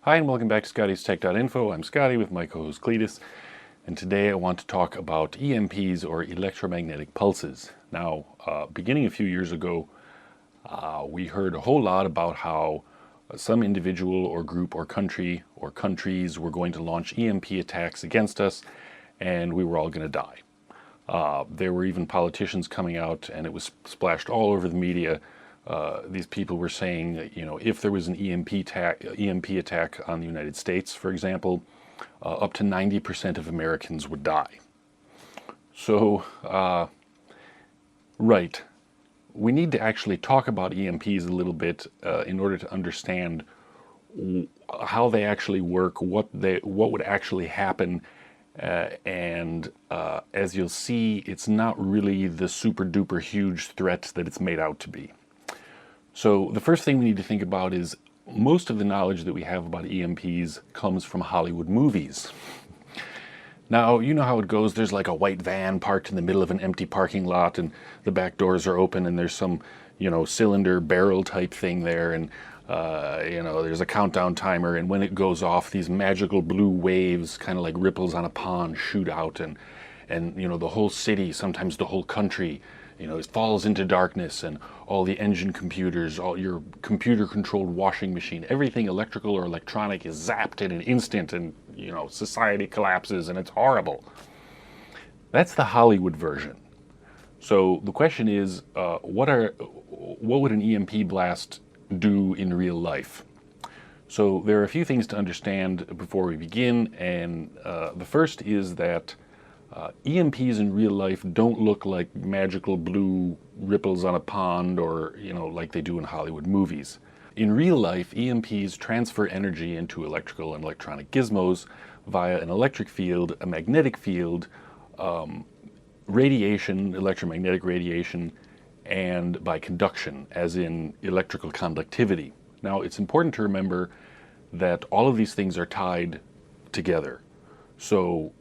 Hi and welcome back to ScottiesTech.Info. I'm Scotty with my co-host Cletus, and today I want to talk about EMPs or electromagnetic pulses. Now, beginning a few years ago, we heard a whole lot about how some individual or group or country or countries were going to launch EMP attacks against us, and we were all going to die. There were even politicians coming out, and it was splashed all over the media. These people were saying that, if there was an EMP attack on the United States, for example, up to 90% of Americans would die. So, right, we need to actually talk about EMPs a little bit in order to understand how they actually work, what would actually happen, and as you'll see, it's not really the super duper huge threat that it's made out to be. So the first thing we need to think about is most of the knowledge that we have about EMPs comes from Hollywood movies. Now, you know how it goes. There's like a white van parked in the middle of an empty parking lot, and the back doors are open, and there's some, cylinder barrel type thing there, and there's a countdown timer, and when it goes off, these magical blue waves, kind of like ripples on a pond, shoot out, and the whole city, sometimes the whole country, it falls into darkness, and all the engine computers, all your computer-controlled washing machine, everything electrical or electronic is zapped in an instant, and society collapses, and it's horrible. That's the Hollywood version. So the question is, what would an EMP blast do in real life? So there are a few things to understand before we begin, and the first is that EMPs in real life don't look like magical blue ripples on a pond or, like they do in Hollywood movies. In real life, EMPs transfer energy into electrical and electronic gizmos via an electric field, a magnetic field, radiation, electromagnetic radiation, and by conduction, as in electrical conductivity. Now, it's important to remember that all of these things are tied together. So,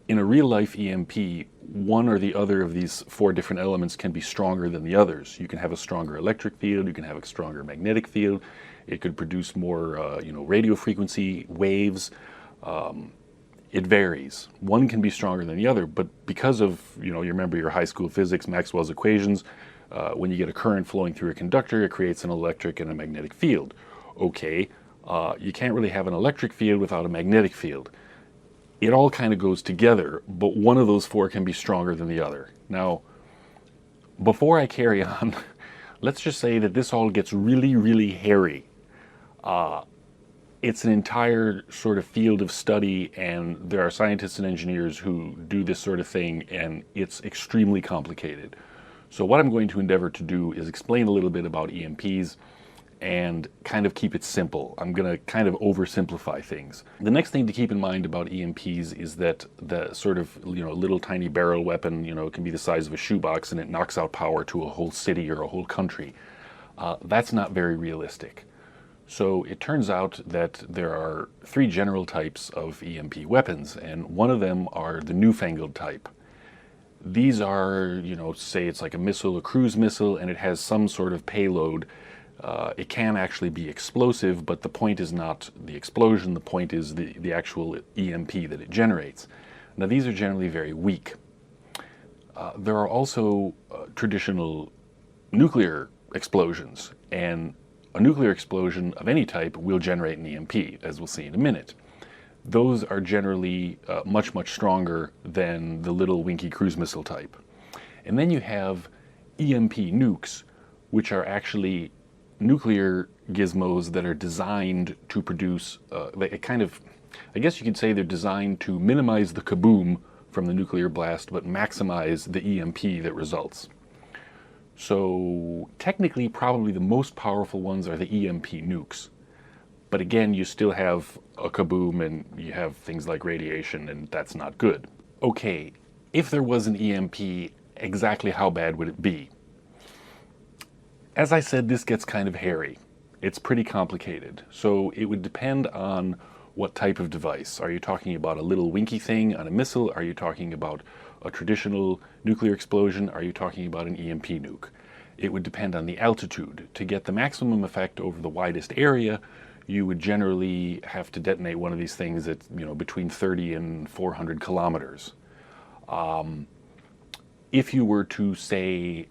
in a real-life EMP, one or the other of these four different elements can be stronger than the others. You can have a stronger electric field, you can have a stronger magnetic field, it could produce more radio frequency waves. It varies. One can be stronger than the other, but because of, you remember your high school physics, Maxwell's equations, when you get a current flowing through a conductor, it creates an electric and a magnetic field. Okay, you can't really have an electric field without a magnetic field. It all kind of goes together, but one of those four can be stronger than the other. Now, before I carry on, let's just say that this all gets really, really hairy. It's an entire sort of field of study, and there are scientists and engineers who do this sort of thing, and it's extremely complicated. So what I'm going to endeavor to do is explain a little bit about EMPs and kind of keep it simple. I'm going to kind of oversimplify things. The next thing to keep in mind about EMPs is that the sort of, little tiny barrel weapon, it can be the size of a shoebox, and it knocks out power to a whole city or a whole country. That's not very realistic. So it turns out that there are three general types of EMP weapons, and one of them are the newfangled type. These are, say it's like a missile, a cruise missile, and it has some sort of payload. It can actually be explosive, but the point is not the explosion, the point is the actual EMP that it generates. Now, these are generally very weak. There are also traditional nuclear explosions, and a nuclear explosion of any type will generate an EMP, as we'll see in a minute. Those are generally much, much stronger than the little winky cruise missile type. And then you have EMP nukes, which are actually nuclear gizmos that are designed to produce I guess you could say they're designed to minimize the kaboom from the nuclear blast, but maximize the EMP that results. So technically, probably the most powerful ones are the EMP nukes. But again, you still have a kaboom, and you have things like radiation, and that's not good. Okay, if there was an EMP, exactly how bad would it be? As I said, this gets kind of hairy. It's pretty complicated. So it would depend on what type of device. Are you talking about a little winky thing on a missile? Are you talking about a traditional nuclear explosion? Are you talking about an EMP nuke? It would depend on the altitude. To get the maximum effect over the widest area, you would generally have to detonate one of these things at, between 30 and 400 kilometers. If you were to, say,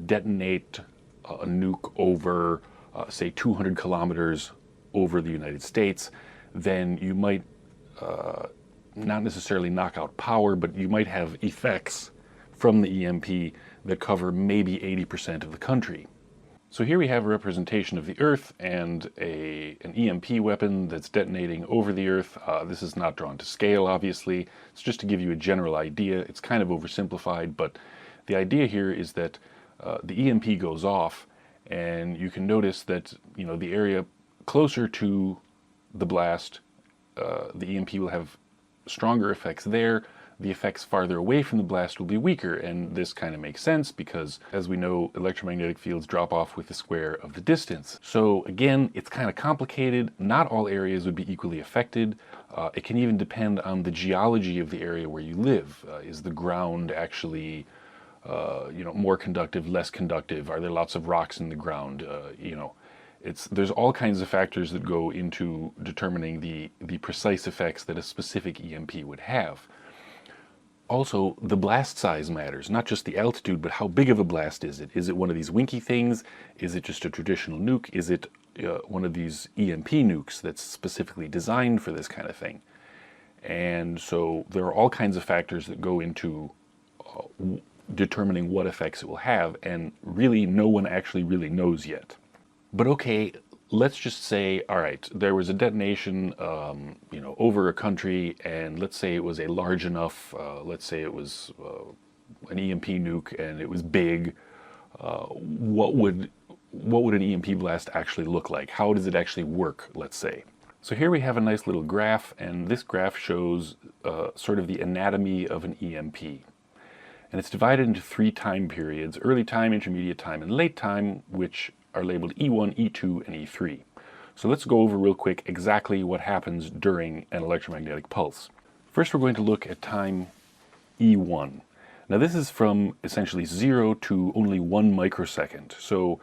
detonate a nuke over, say, 200 kilometers over the United States, then you might not necessarily knock out power, but you might have effects from the EMP that cover maybe 80% of the country. So here we have a representation of the Earth and an EMP weapon that's detonating over the Earth. This is not drawn to scale, obviously. It's just to give you a general idea. It's kind of oversimplified, but the idea here is that the EMP goes off, and you can notice that the area closer to the blast, the EMP will have stronger effects there. The effects farther away from the blast will be weaker, and this kind of makes sense because, as we know, electromagnetic fields drop off with the square of the distance. So again, it's kind of complicated. Not all areas would be equally affected. It can even depend on the geology of the area where you live. Is the ground actually more conductive, less conductive? Are there lots of rocks in the ground? There's all kinds of factors that go into determining the precise effects that a specific EMP would have. Also, the blast size matters, not just the altitude, but how big of a blast is it? Is it one of these winky things? Is it just a traditional nuke? Is it one of these EMP nukes that's specifically designed for this kind of thing? And so there are all kinds of factors that go into determining what effects it will have, and really no one actually really knows yet. But okay, let's just say, all right, there was a detonation, over a country, and let's say it was a large enough, let's say it was an EMP nuke, and it was big. What would an EMP blast actually look like? How does it actually work, let's say? So here we have a nice little graph, and this graph shows sort of the anatomy of an EMP. And it's divided into 3 time periods: early time, intermediate time, and late time, which are labeled E1, E2, and E3. So let's go over real quick exactly what happens during an electromagnetic pulse. First, we're going to look at time E1. Now this is from essentially 0 to only 1 microsecond. So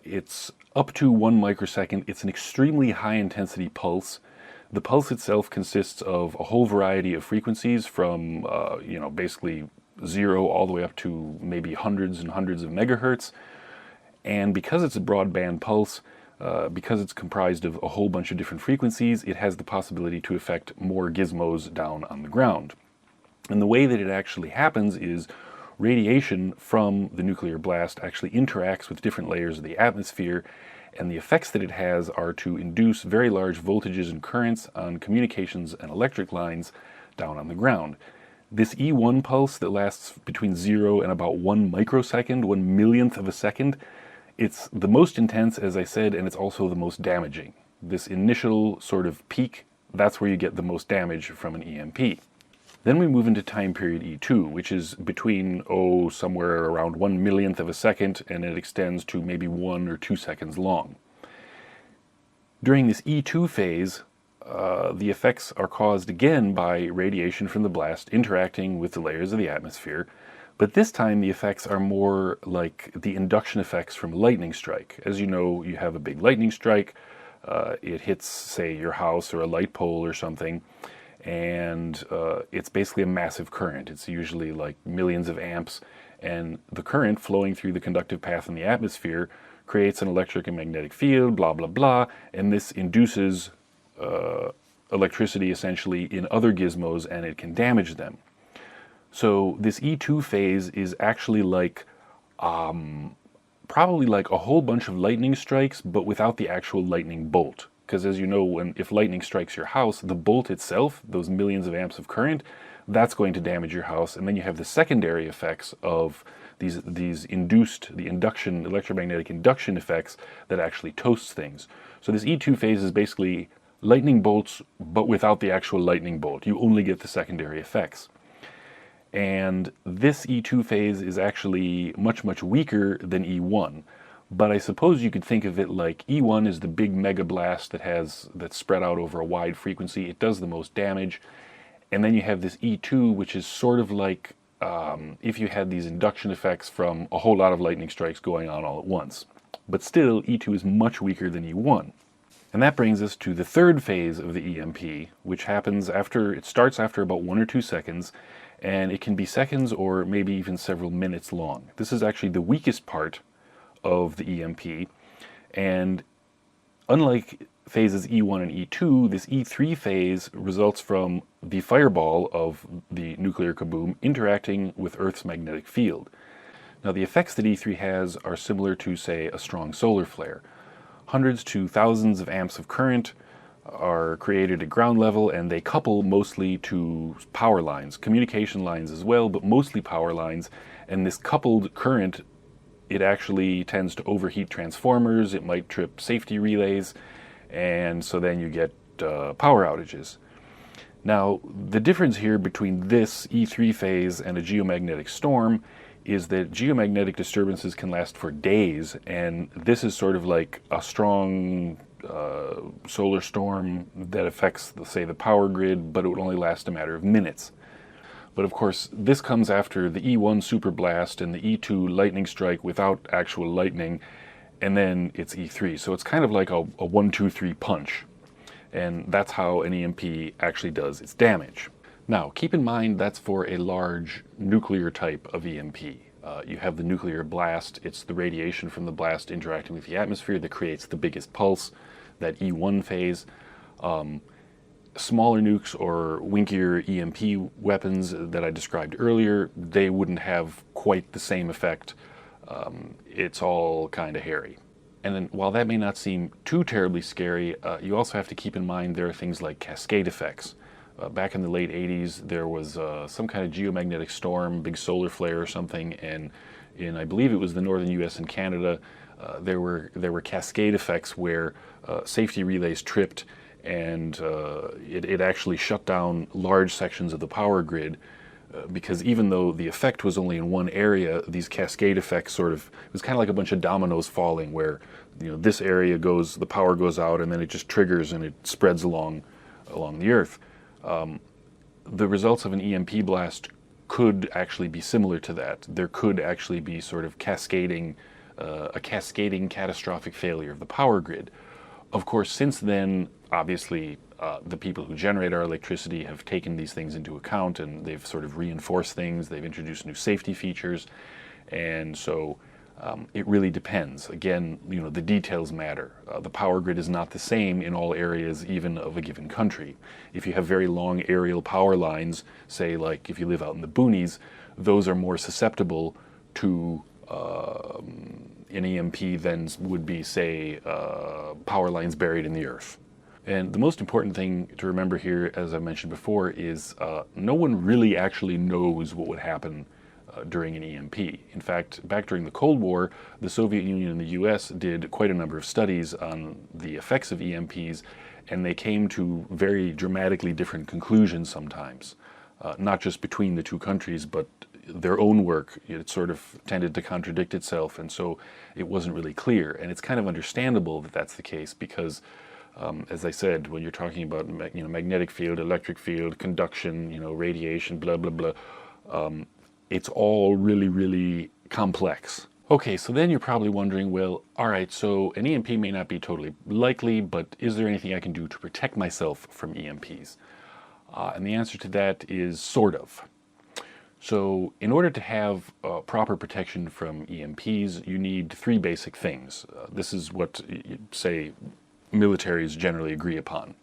it's up to 1 microsecond. It's an extremely high intensity pulse. The pulse itself consists of a whole variety of frequencies from, basically 0 all the way up to maybe hundreds and hundreds of megahertz. And because it's a broadband pulse, because it's comprised of a whole bunch of different frequencies, it has the possibility to affect more gizmos down on the ground. And the way that it actually happens is radiation from the nuclear blast actually interacts with different layers of the atmosphere, and the effects that it has are to induce very large voltages and currents on communications and electric lines down on the ground. This E1 pulse that lasts between 0 and about 1 microsecond, 1/1,000,000th of a second, it's the most intense, as I said, and it's also the most damaging. This initial sort of peak, that's where you get the most damage from an EMP. Then we move into time period E2, which is between, somewhere around 1/1,000,000th of a second, and it extends to maybe 1 or 2 seconds long. During this E2 phase, the effects are caused again by radiation from the blast interacting with the layers of the atmosphere. But this time the effects are more like the induction effects from a lightning strike. As you know, you have a big lightning strike, it hits, say, your house or a light pole or something, and it's basically a massive current. It's usually like millions of amps, and the current flowing through the conductive path in the atmosphere creates an electric and magnetic field, blah, blah, blah, and this induces electricity essentially in other gizmos, and it can damage them. So this E2 phase is actually like, probably like a whole bunch of lightning strikes, but without the actual lightning bolt. Because as you know, if lightning strikes your house, the bolt itself, those millions of amps of current, that's going to damage your house. And then you have the secondary effects of the electromagnetic induction effects that actually toast things. So this E2 phase is basically lightning bolts, but without the actual lightning bolt. You only get the secondary effects. And this E2 phase is actually much, much weaker than E1. But I suppose you could think of it like E1 is the big mega blast that's spread out over a wide frequency. It does the most damage. And then you have this E2, which is sort of like if you had these induction effects from a whole lot of lightning strikes going on all at once. But still, E2 is much weaker than E1. And that brings us to the third phase of the EMP, which happens after, it starts after about 1 or 2 seconds, and it can be seconds or maybe even several minutes long. This is actually the weakest part of the EMP, and unlike phases E1 and E2, this E3 phase results from the fireball of the nuclear kaboom interacting with Earth's magnetic field. Now, the effects that E3 has are similar to, say, a strong solar flare. Hundreds to thousands of amps of current are created at ground level, and they couple mostly to power lines, communication lines as well, but mostly power lines. And this coupled current, it actually tends to overheat transformers, it might trip safety relays, and so then you get power outages. Now, the difference here between this E3 phase and a geomagnetic storm is that geomagnetic disturbances can last for days, and this is sort of like a strong solar storm that affects, say, the power grid, but it would only last a matter of minutes. But of course, this comes after the E1 superblast and the E2 lightning strike without actual lightning, and then it's E3. So it's kind of like a 1, 2, 3 punch. And that's how an EMP actually does its damage. Now, keep in mind that's for a large nuclear type of EMP. You have the nuclear blast. It's the radiation from the blast interacting with the atmosphere that creates the biggest pulse, that E1 phase. Smaller nukes or winkier EMP weapons that I described earlier, they wouldn't have quite the same effect. It's all kind of hairy. And then while that may not seem too terribly scary, you also have to keep in mind there are things like cascade effects. Back in the late 80s, there was some kind of geomagnetic storm, big solar flare or something, and in, I believe it was the northern US and Canada, there were cascade effects where safety relays tripped, and it actually shut down large sections of the power grid, because even though the effect was only in one area, these cascade effects sort of, it was kind of like a bunch of dominoes falling where, you know, this area goes, the power goes out, and then it just triggers and it spreads along the Earth. The results of an EMP blast could actually be similar to that. There could actually be sort of a cascading catastrophic failure of the power grid. Of course, since then, obviously, the people who generate our electricity have taken these things into account, and they've sort of reinforced things, they've introduced new safety features, and so it really depends. Again, you know, the details matter. The power grid is not the same in all areas, even of a given country. If you have very long aerial power lines, say like if you live out in the boonies, those are more susceptible to an EMP than would be, say, power lines buried in the earth. And the most important thing to remember here, as I mentioned before, is no one really actually knows what would happen during an EMP. In fact, back during the Cold War, the Soviet Union and the US did quite a number of studies on the effects of EMPs, and they came to very dramatically different conclusions sometimes. Not just between the two countries, but their own work, it sort of tended to contradict itself, and so it wasn't really clear. And it's kind of understandable that that's the case because, as I said, when you're talking about magnetic field, electric field, conduction, radiation, blah, blah, blah, it's all really, really complex. Okay, so then you're probably wondering, well, all right, so an EMP may not be totally likely, but is there anything I can do to protect myself from EMPs? And the answer to that is sort of. So in order to have proper protection from EMPs, you need three basic things. This is what, say, militaries generally agree upon.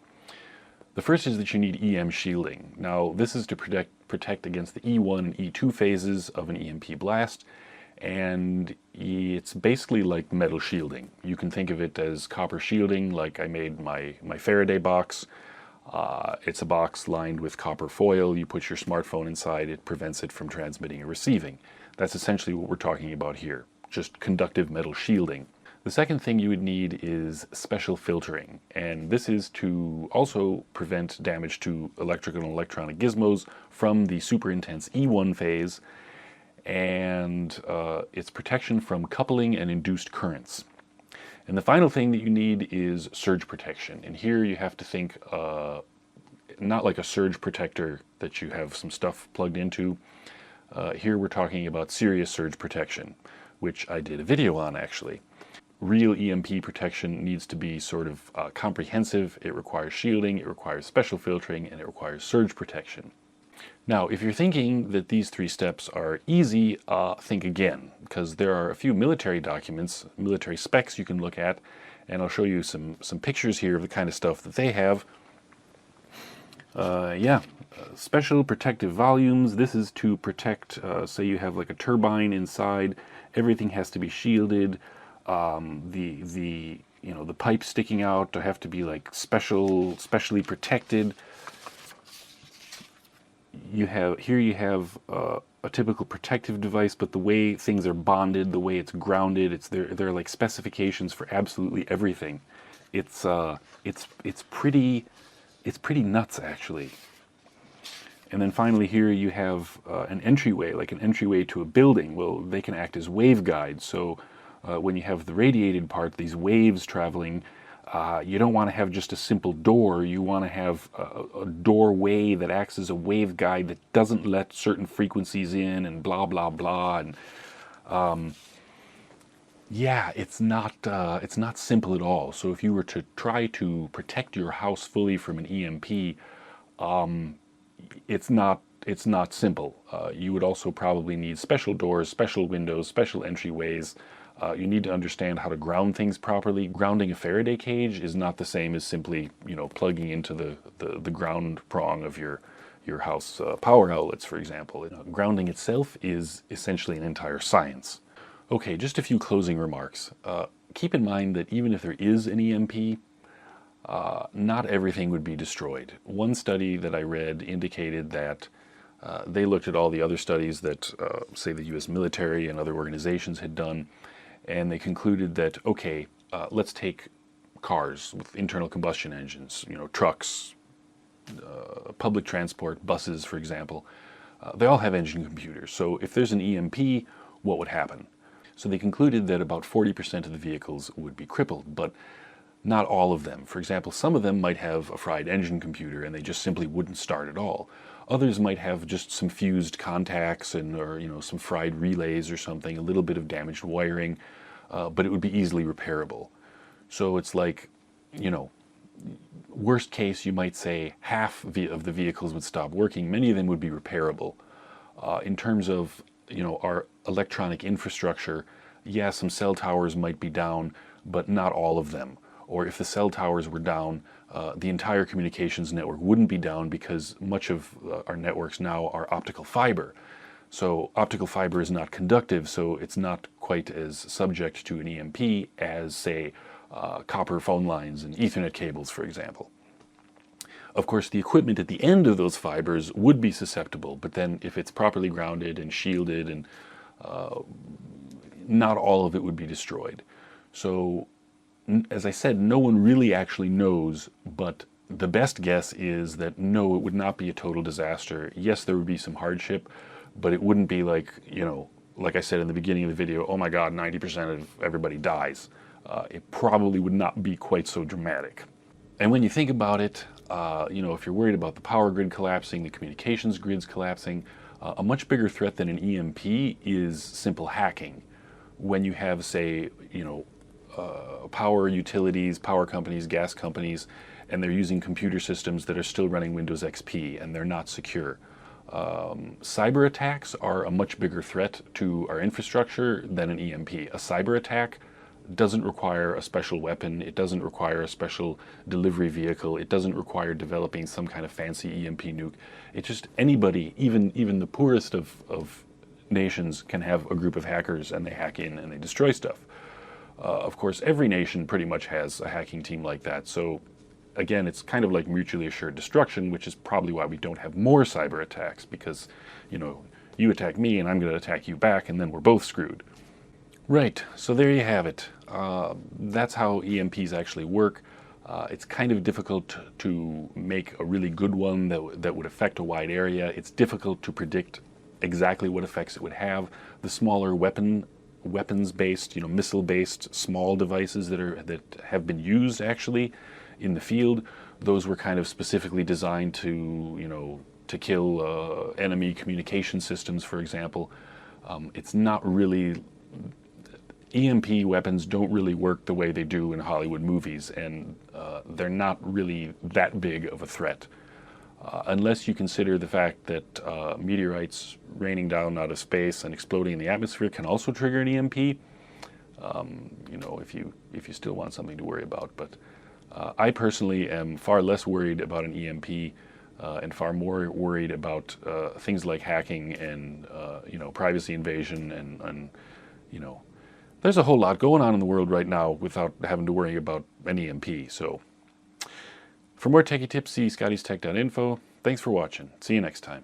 The first is that you need EM shielding. Now, this is to protect against the E1 and E2 phases of an EMP blast, and it's basically like metal shielding. You can think of it as copper shielding, like I made my Faraday box. It's a box lined with copper foil. You put your smartphone inside, it prevents it from transmitting or receiving. That's essentially what we're talking about here, just conductive metal shielding. The second thing you would need is special filtering, and this is to also prevent damage to electrical and electronic gizmos from the super intense E1 phase, and it's protection from coupling and induced currents. And the final thing that you need is surge protection, and here you have to think not like a surge protector that you have some stuff plugged into. Here we're talking about serious surge protection, which I did a video on actually. real EMP protection needs to be sort of comprehensive. It requires shielding, it requires special filtering, and it requires surge protection. Now, if you're thinking that these 3 steps are easy, think again, because there are a few military documents, military specs you can look at, and I'll show you some pictures here of the kind of stuff that they have. Special protective volumes. This is to protect, say you have like a turbine inside, everything has to be shielded. The pipes sticking out have to be like specially protected. You have a typical protective device, but the way things are bonded, the way it's grounded, there are like specifications for absolutely everything. It's pretty nuts, actually. And then finally here you have an entryway, like an entryway to a building. Well, they can act as waveguides. So when you have the radiated part, these waves traveling, you don't want to have just a simple door. You want to have a doorway that acts as a waveguide that doesn't let certain frequencies in and blah, blah, blah. And yeah, it's not simple at all. So if you were to try to protect your house fully from an EMP, it's not simple. You would also probably need special doors, special windows, special entryways. You need to understand how to ground things properly. Grounding a Faraday cage is not the same as simply, plugging into the ground prong of your house power outlets, for example. Grounding itself is essentially an entire science. Okay, just a few closing remarks. Keep in mind that even if there is an EMP, not everything would be destroyed. One study that I read indicated that they looked at all the other studies that, say, the U.S. military and other organizations had done, and they concluded that, okay, let's take cars with internal combustion engines, trucks, public transport, buses, for example. They all have engine computers. So if there's an EMP, what would happen? So they concluded that about 40% of the vehicles would be crippled, but not all of them. For example, some of them might have a fried engine computer and they just simply wouldn't start at all. Others might have just some fused contacts or some fried relays or something, a little bit of damaged wiring, but it would be easily repairable. So it's like, worst case, you might say half of the vehicles would stop working. Many of them would be repairable. In terms of our electronic infrastructure, yeah, some cell towers might be down, but not all of them. Or if the cell towers were down, the entire communications network wouldn't be down because much of our networks now are optical fiber. So optical fiber is not conductive, so it's not quite as subject to an EMP as, say, copper phone lines and Ethernet cables, for example. Of course, the equipment at the end of those fibers would be susceptible, but then if it's properly grounded and shielded, and not all of it would be destroyed. So, as I said, no one really actually knows, but the best guess is that no, it would not be a total disaster. Yes, there would be some hardship, but it wouldn't be like, like I said in the beginning of the video, oh my God, 90% of everybody dies. It probably would not be quite so dramatic. And when you think about it, if you're worried about the power grid collapsing, the communications grids collapsing, a much bigger threat than an EMP is simple hacking. When you have, say, power utilities, power companies, gas companies, and they're using computer systems that are still running Windows XP and they're not secure. Cyber attacks are a much bigger threat to our infrastructure than an EMP. A cyber attack doesn't require a special weapon, it doesn't require a special delivery vehicle, it doesn't require developing some kind of fancy EMP nuke. It's just anybody, even the poorest of nations, can have a group of hackers and they hack in and they destroy stuff. Of course, every nation pretty much has a hacking team like that, so again, it's kind of like mutually assured destruction, which is probably why we don't have more cyber attacks, because, you attack me and I'm going to attack you back and then we're both screwed. Right, so there you have it. That's how EMPs actually work. It's kind of difficult to make a really good one that would affect a wide area. It's difficult to predict exactly what effects it would have. The smaller weapons-based, missile-based small devices that have been used actually in the field, those were kind of specifically designed to kill enemy communication systems, for example. It's not really EMP weapons don't really work the way they do in Hollywood movies, and they're not really that big of a threat. Unless you consider the fact that meteorites raining down out of space and exploding in the atmosphere can also trigger an EMP, you know, if you still want something to worry about. But I personally am far less worried about an EMP and far more worried about things like hacking and you know, privacy invasion and you know, there's a whole lot going on in the world right now without having to worry about an EMP. So for more techie tips, see ScottiesTech.Info. Thanks for watching. See you next time.